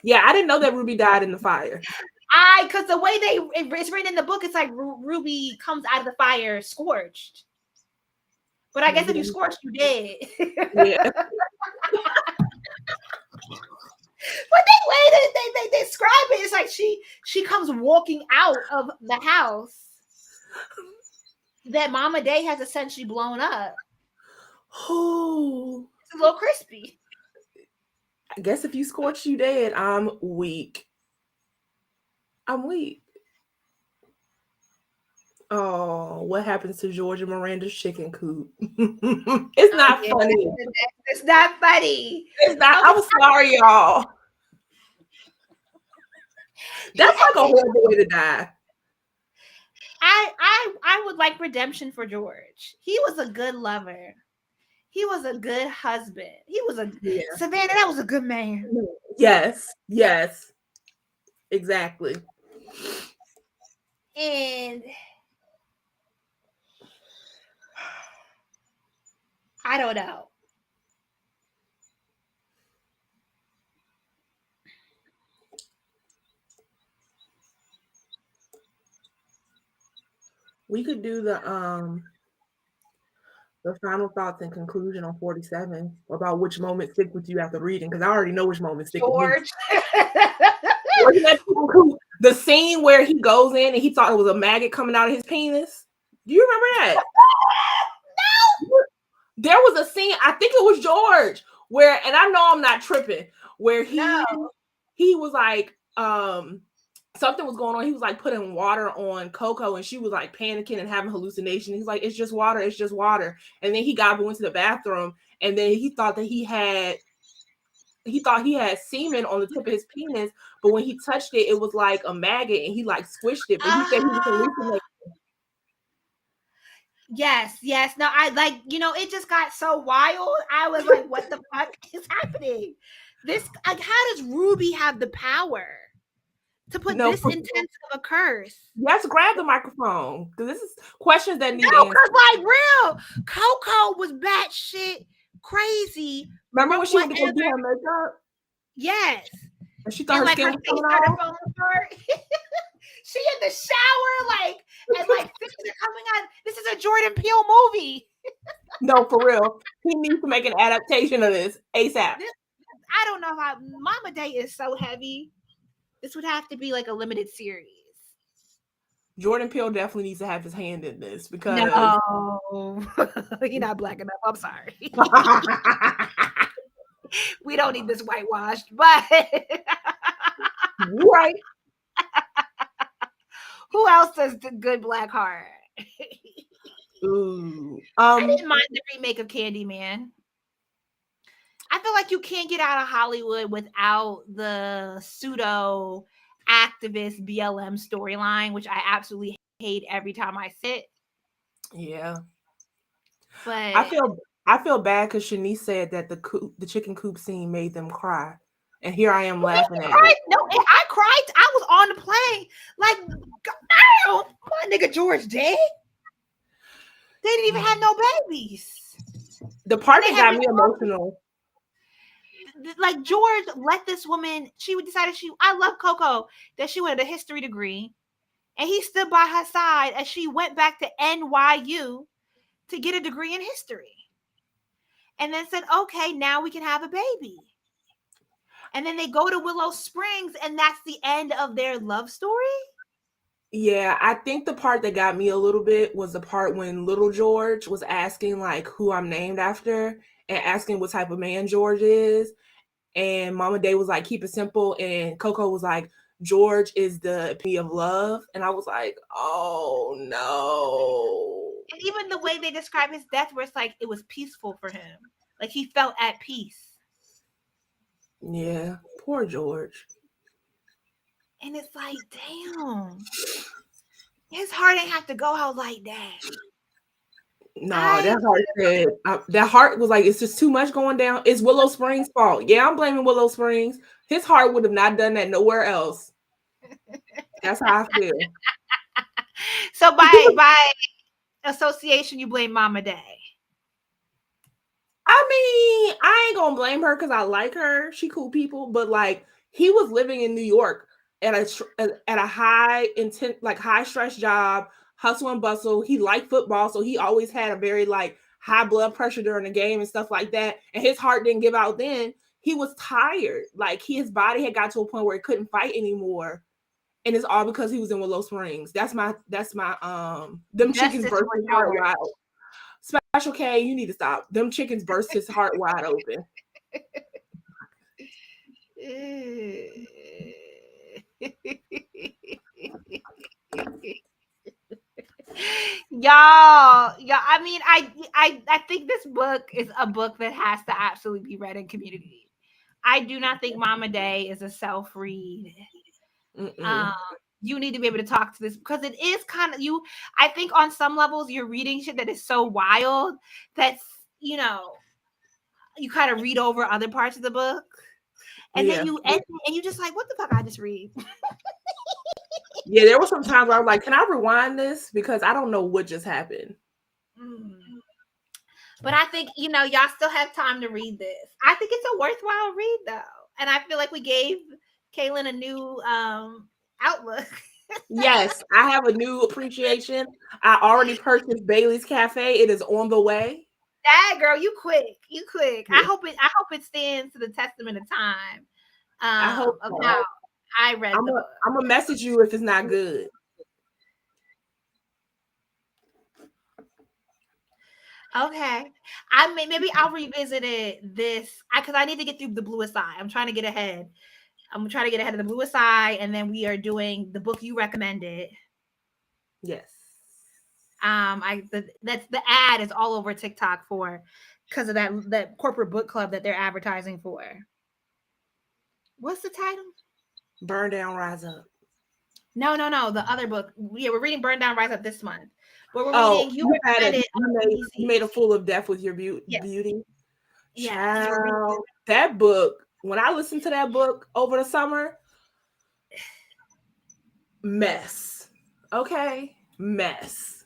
Yeah, I didn't know that Ruby died in the fire. Because the way it's written in the book, it's like Ruby comes out of the fire scorched. But I guess if you scorched, you dead. Yeah. But the way they describe it, it's like she comes walking out of the house that Mama Day has essentially blown up. Oh, It's a little crispy. I guess if you scorch, you dead. I'm weak. I'm weak. Oh, what happens to George and Miranda's chicken coop? It's not funny. It's not funny. It's not. I'm sorry, y'all. That's like a horrible way to die. I would like redemption for George. He was a good lover. He was a good husband. He was a Savannah. That was a good man. Yes. Exactly. And I don't know. We could do the final thoughts and conclusion on 47 about which moment stick with you after reading, because I already know which moment stick with me. Wasn't that the scene where he goes in and he thought it was a maggot coming out of his penis? Do you remember that? No. There was a scene, I think it was George, where, and I know I'm not tripping, where he was like, something was going on. He was like putting water on Coco and she was like panicking and having hallucinations. He's like, it's just water. And then he got into the bathroom and then he thought he had semen on the tip of his penis, but when he touched it, it was like a maggot and he like squished it. But he said he was hallucinating. Yes. No, I like, it just got so wild. I was like, what the fuck is happening? This, like, how does Ruby have the power to put this intense of a curse? You have to grab the microphone because this is questions that need answers. Because like real, Coco was batshit crazy. Remember when she went to go do her makeup? Yes. And she thought her skin was coming off. She in the shower, like, and like things are coming out. This is a Jordan Peele movie. No, for real. He needs to make an adaptation of this ASAP. I don't know how Mama Day is so heavy. This would have to be like a limited series. Jordan Peele definitely needs to have his hand in this because no, you're not black enough. I'm sorry. We don't need this whitewashed, but right. Who else does the good black heart? Ooh. I didn't mind the remake of Candyman. I feel like you can't get out of Hollywood without the pseudo activist BLM storyline, which I absolutely hate every time I see it. Yeah. But I feel bad because Shanice said that the chicken coop scene made them cry. And here I am laughing at it. No, I cried. I was on the plane. Like, damn, my nigga George dead. They didn't even have no babies. The part that got me emotional. Like, George let this woman, she decided I love Coco, that she wanted a history degree. And he stood by her side as she went back to NYU to get a degree in history. And then said, okay, now we can have a baby. And then they go to Willow Springs, and that's the end of their love story? Yeah, I think the part that got me a little bit was the part when little George was asking, like, who I'm named after and asking what type of man George is. And Mama Day was like, keep it simple. And Coco was like, George is the epitome of love. And I was like, oh, no. And even the way they describe his death, where it's like it was peaceful for him. Like he felt at peace. Yeah, poor George. And it's like, damn. His heart ain't have to go out like that. No, that heart was like, it's just too much going down. It's Willow Springs' fault. Yeah, I'm blaming Willow Springs. His heart would have not done that nowhere else. That's how I feel. So by association, you blame Mama Day. I mean, I ain't gonna blame her because I like her. She cool people, but like he was living in New York at a high intent, like high stress job, hustle and bustle. He liked football, so he always had a very like high blood pressure during the game and stuff like that. And his heart didn't give out then. He was tired. Like his body had got to a point where he couldn't fight anymore. And it's all because he was in Willow Springs. That's my them chickens Justice burst for his heart George. wide. Special K, you need to stop. Them chickens burst his heart wide open. Y'all, I mean, I think this book is a book that has to absolutely be read in community. I do not think Mama Day is a self read. Mm-mm. You need to be able to talk to this because it is kind of you. I think on some levels you're reading shit that is so wild that's you kind of read over other parts of the book, and then Yeah. you end it and you just like, what the fuck I just read? Yeah, there were some times where I was like, can I rewind this? Because I don't know what just happened. But I think, y'all still have time to read this. I think it's a worthwhile read, though. And I feel like we gave Ka'Lyn a new outlook. Yes, I have a new appreciation. I already purchased Bailey's Cafe. It is on the way. That girl, you quick. You quick. Yeah. I hope it stands to the testament of time. I hope Of so. how I read the book. I'm gonna message you if it's not good. Okay. Maybe I'll revisit it because I need to get through the Bluest Eye. I'm trying to get ahead. I'm trying to get ahead of the Bluest Eye, and then we are doing the book you recommended. Yes. That's the ad is all over TikTok for because of that corporate book club that they're advertising for. What's the title? Burn Down, Rise Up. No, the other book. Yeah, we're reading Burn Down, Rise Up this month. But we're reading you made a fool of death with your beauty. Yeah. Child, that book, when I listened to that book over the summer, mess. Okay? Mess.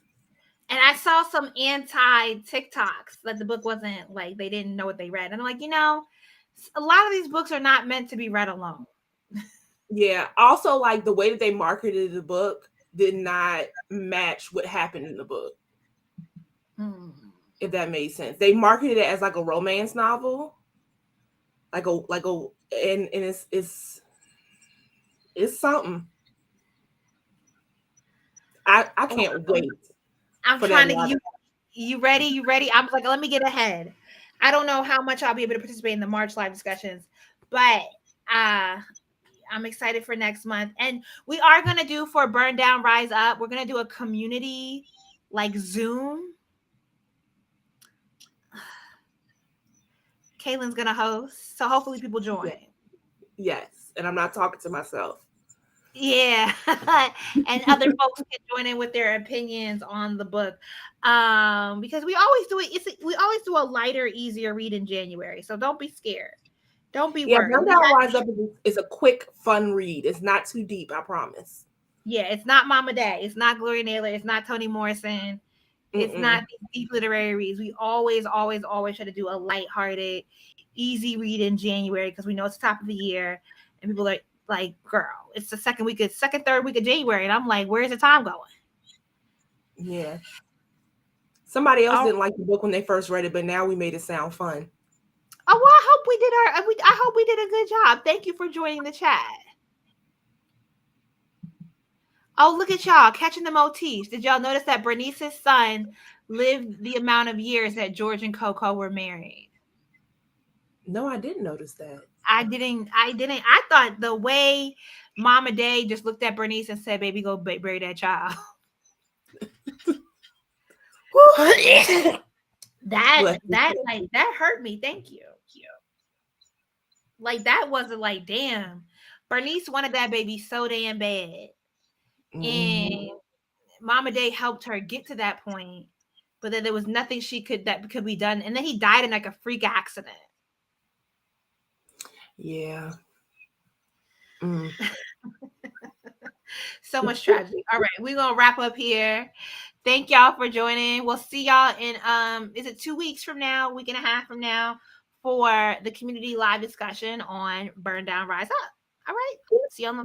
And I saw some anti-TikToks that the book wasn't like they didn't know what they read. And I'm like, a lot of these books are not meant to be read alone. Yeah. Also, like the way that they marketed the book did not match what happened in the book. If that made sense. They marketed it as like a romance novel. And it's something. I can't wait. I'm trying to you ready? You ready? I was like, let me get ahead. I don't know how much I'll be able to participate in the March live discussions, but I'm excited for next month. And we are gonna do for Burn Down, Rise Up, we're gonna do a community like Zoom. Ka'Lyn's gonna host, so hopefully people join. Yes, and I'm not talking to myself. Yeah, and other folks can join in with their opinions on the book, because we always do it. We always do a lighter, easier read in January, so don't be scared. Don't be worried. Burn Down, Rise Up is a quick, fun read. It's not too deep, I promise. Yeah, it's not Mama Day. It's not Gloria Naylor. It's not Toni Morrison. It's not these deep literary reads. We always try to do a lighthearted, easy read in January because we know it's the top of the year, and people are like, girl, it's the third week of January. And I'm like, where's the time going? Yeah. Somebody else didn't like the book when they first read it, but now we made it sound fun. Oh, well, I hope we did a good job. Thank you for joining the chat. Oh, look at y'all catching the motifs. Did y'all notice that Bernice's son lived the amount of years that George and Coco were married? No, I didn't notice that. I didn't. I thought the way Mama Day just looked at Bernice and said, baby, go bury that child. that hurt me. Thank you. Like, that wasn't like, damn. Bernice wanted that baby so damn bad. And Mama Day helped her get to that point, but then there was nothing that could be done. And then he died in like a freak accident. Yeah. So much tragedy. All right, we're gonna wrap up here. Thank y'all for joining. We'll see y'all in is it 2 weeks from now, week and a half from now, for the community live discussion on Burn Down, Rise Up. All right. See you on the